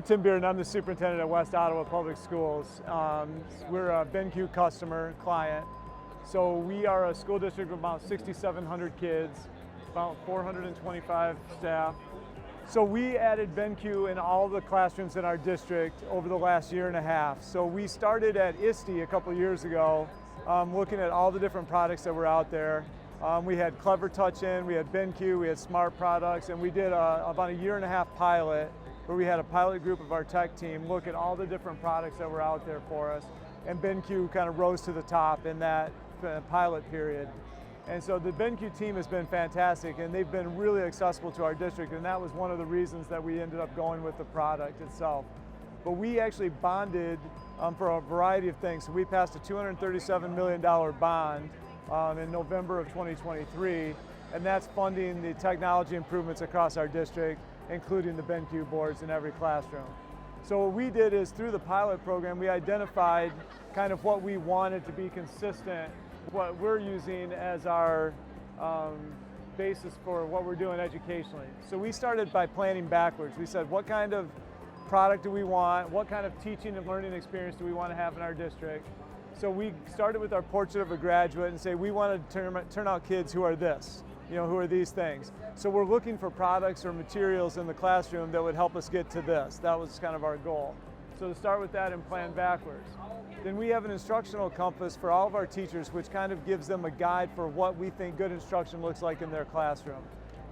Tim Bearden. I'm the superintendent at West Ottawa Public Schools. We're a BenQ customer, client. So we are a school district of about 6,700 kids, about 425 staff. So we added BenQ in all the classrooms in our district over the last year and a half. So we started at ISTE a couple years ago, looking at all the different products that were out there. We had Clever Touch in, we had BenQ, we had Smart Products, and we did about a year and a half pilot where we had a pilot group of our tech team look at all the different products that were out there for us. And BenQ kind of rose to the top in that pilot period. And so the BenQ team has been fantastic, and they've been really accessible to our district, and that was one of the reasons that we ended up going with the product itself. But we actually bonded for a variety of things. So we passed a $237 million bond in November of 2023, and that's funding the technology improvements across our district, including the BenQ boards in every classroom. So what we did is, through the pilot program, we identified kind of what we wanted to be consistent, what we're using as our basis for what we're doing educationally. So we started by planning backwards. We said, what kind of product do we want? What kind of teaching and learning experience do we want to have in our district? So we started with our portrait of a graduate and say, we want to turn out kids who are this, who are these things. So we're looking for products or materials in the classroom that would help us get to this. That was kind of our goal. So to start with that and plan backwards. Then we have an instructional compass for all of our teachers, which kind of gives them a guide for what we think good instruction looks like in their classroom.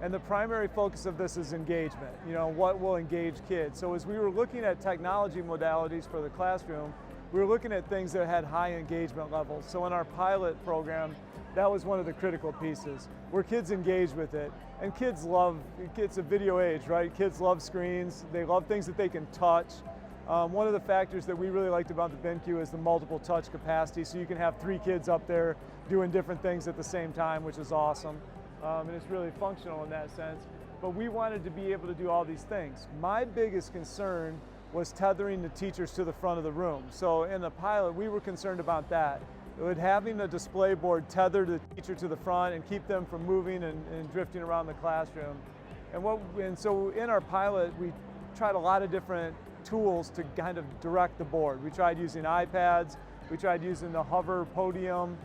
And the primary focus of this is engagement, what will engage kids. So as we were looking at technology modalities for the classroom, we were looking at things that had high engagement levels. So in our pilot program, that was one of the critical pieces, where kids engage with it. And kids love, it's a video age, right? Kids love screens, they love things that they can touch. One of the factors that we really liked about the BenQ is the multiple touch capacity, so you can have 3 kids up there doing different things at the same time, which is awesome. And it's really functional in that sense. But we wanted to be able to do all these things. My biggest concern was tethering the teachers to the front of the room. So in the pilot, we were concerned about that. With having a display board tether the teacher to the front and keep them from moving and drifting around the classroom. And so in our pilot, we tried a lot of different tools to kind of direct the board. We tried using iPads, we tried using the hover podium,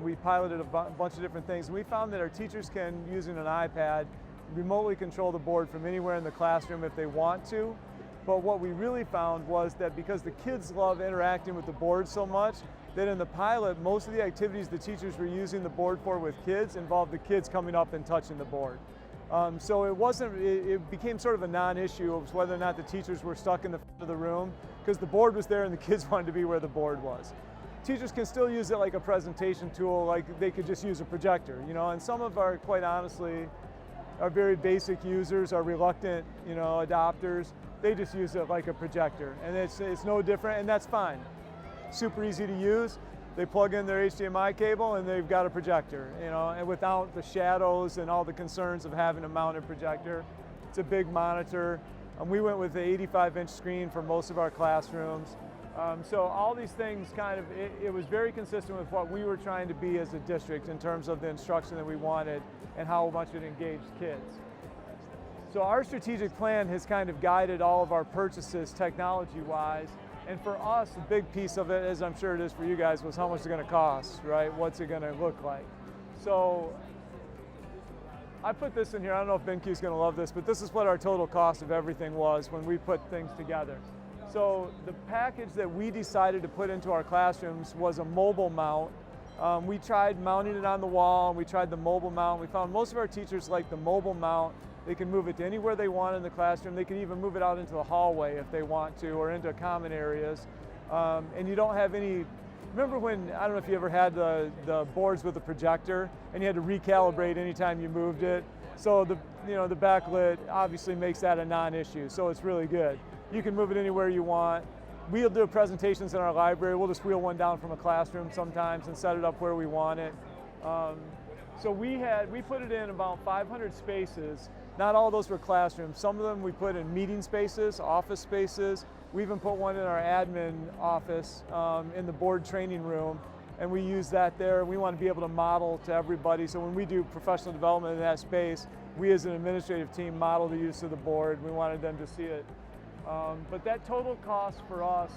we piloted a bunch of different things. And we found that our teachers can, using an iPad, remotely control the board from anywhere in the classroom if they want to. But what we really found was that because the kids love interacting with the board so much, that in the pilot, most of the activities the teachers were using the board for with kids involved the kids coming up and touching the board. So it became sort of a non-issue of whether or not the teachers were stuck in the front of the room, because the board was there and the kids wanted to be where the board was. Teachers can still use it like a presentation tool, like they could just use a projector, and some of our, quite honestly, our very basic users, our reluctant, adopters, they just use it like a projector, and it's no different, and that's fine. Super easy to use. They plug in their HDMI cable and they've got a projector, and without the shadows and all the concerns of having a mounted projector. It's a big monitor. We went with the 85-inch screen for most of our classrooms. So all these things it was very consistent with what we were trying to be as a district in terms of the instruction that we wanted and how much it engaged kids. So our strategic plan has kind of guided all of our purchases technology-wise. And for us, a big piece of it, as I'm sure it is for you guys, was how much it's going to cost, right? What's it going to look like? So I put this in here. I don't know if BenQ is going to love this, but this is what our total cost of everything was when we put things together. So the package that we decided to put into our classrooms was a mobile mount. We tried mounting it on the wall, and we tried the mobile mount. We found most of our teachers like the mobile mount. They can move it to anywhere they want in the classroom. They can even move it out into the hallway if they want to, or into common areas. And you don't have any, remember when, I don't know if you ever had the boards with the projector and you had to recalibrate anytime you moved it. So the backlit obviously makes that a non-issue, so it's really good. You can move it anywhere you want. We'll do presentations in our library. We'll just wheel one down from a classroom sometimes and set it up where we want it. So we put it in about 500 spaces. Not all those were classrooms. Some of them we put in meeting spaces, office spaces. We even put one in our admin office in the board training room, and we use that there. We want to be able to model to everybody. So when we do professional development in that space, we as an administrative team model the use of the board. We wanted them to see it. But that total cost for us,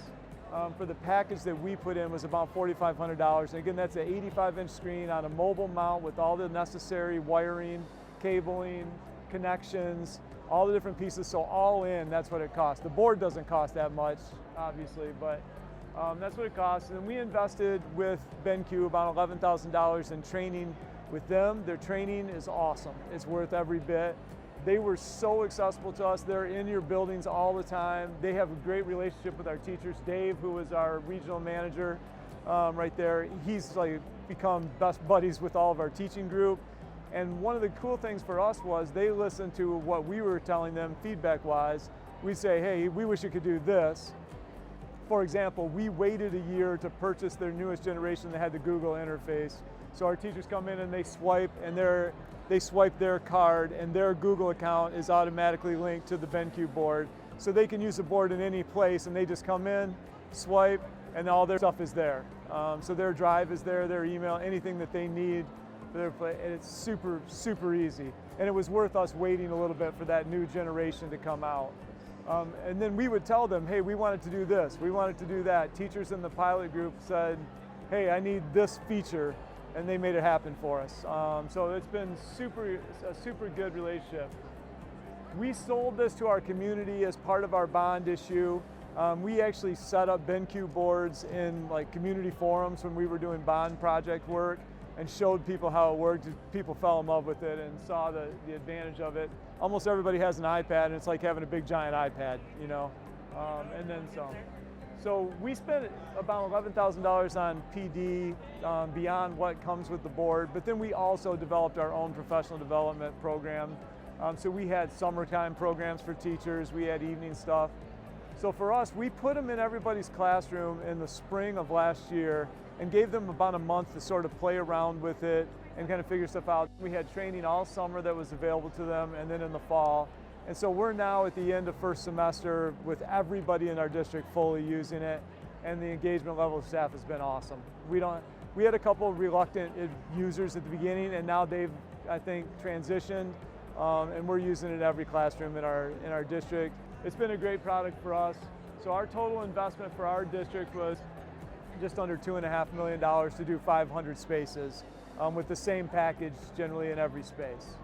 for the package that we put in, was about $4,500. And again, that's an 85-inch screen on a mobile mount with all the necessary wiring, cabling, connections, all the different pieces. So all in, that's what it costs. The board doesn't cost that much, obviously, but that's what it costs. And we invested with BenQ about $11,000 in training with them. Their training is awesome. It's worth every bit. They were so accessible to us. They're in your buildings all the time. They have a great relationship with our teachers. Dave, who is our regional manager right there, he's like become best buddies with all of our teaching group. And one of the cool things for us was they listened to what we were telling them feedback-wise. We'd say, hey, we wish you could do this. For example, we waited a year to purchase their newest generation that had the Google interface. So our teachers come in and they swipe, and they swipe their card, and their Google account is automatically linked to the BenQ board. So they can use the board in any place, and they just come in, swipe, and all their stuff is there. So their drive is there, their email, anything that they need for their play, and it's super, super easy. And it was worth us waiting a little bit for that new generation to come out. And then we would tell them, hey, we wanted to do this, we wanted to do that. Teachers in the pilot group said, hey, I need this feature, and they made it happen for us. So it's been a super good relationship. We sold this to our community as part of our bond issue. We actually set up BenQ boards in like community forums when we were doing bond project work, and showed people how it worked. People fell in love with it and saw the advantage of it. Almost everybody has an iPad, and it's like having a big giant iPad, you know, and then some. So we spent about $11,000 on PD beyond what comes with the board, but then we also developed our own professional development program. So we had summertime programs for teachers, we had evening stuff. So for us, we put them in everybody's classroom in the spring of last year and gave them about a month to sort of play around with it and kind of figure stuff out. We had training all summer that was available to them, and then in the fall. And so we're now at the end of first semester with everybody in our district fully using it, and the engagement level of staff has been awesome. We had a couple of reluctant users at the beginning, and now they've, I think, transitioned, and we're using it in every classroom in our district. It's been a great product for us. So our total investment for our district was just under $2.5 million to do 500 spaces with the same package generally in every space.